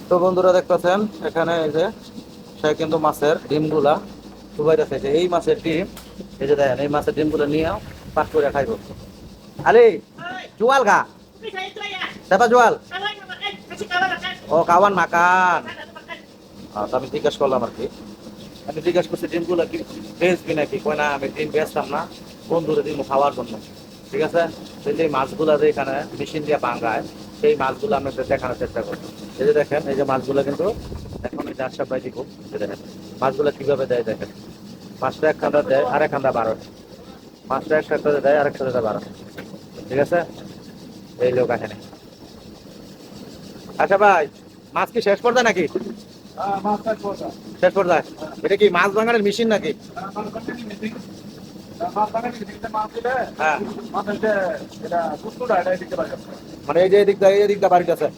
তো বন্ধুরা দেখতেছেন এখানে এই যে সে কিন্তু মাছের ডিমগুলা ডুবাইতেছে, যে এই মাছের ডিম, এই যে দেখেন এই মাছের ডিমগুলো নিয়ে পাক করে খাইব। আলি জুয়াল গা সেবা জুয়াল ও কাওয়ান মাকান। তো আমি জিজ্ঞেস করলাম আর কি, আমি জিজ্ঞেস করছি ডিমগুলো কি বেচবি নাকি, কই না আমি ডিম বেচতাম না, বন্ধুরে ডিম খাওয়ার জন্য। ঠিক আছে, তো যে মাছগুলা যে এখানে মেশিন দিয়ে ভাঙায় সেই মাছগুলো আমি দেখানোর চেষ্টা করবো। এই যে দেখেন এই যে মাছগুলো কিন্তু এখন এই যে আটশো প্রায় দিব, দেখেন মাছগুলো কিভাবে দেয় দেখেন। মাছটা এক খান্দা দেয় আর এক খান্দা 12, মাছটা এক সাথে দেয় আরেক সাথে 12। ঠিক আছে, এই লোক এখানে। আচ্ছা ভাই, মাছ কি শেষ পর্যায়ে নাকি? শেষ পর্যায়ে? এটা কি মাছ ভাঙানোর মেশিন নাকি? হ্যাঁ, মানে এই যে এদিকটা বাড়িতে আছে।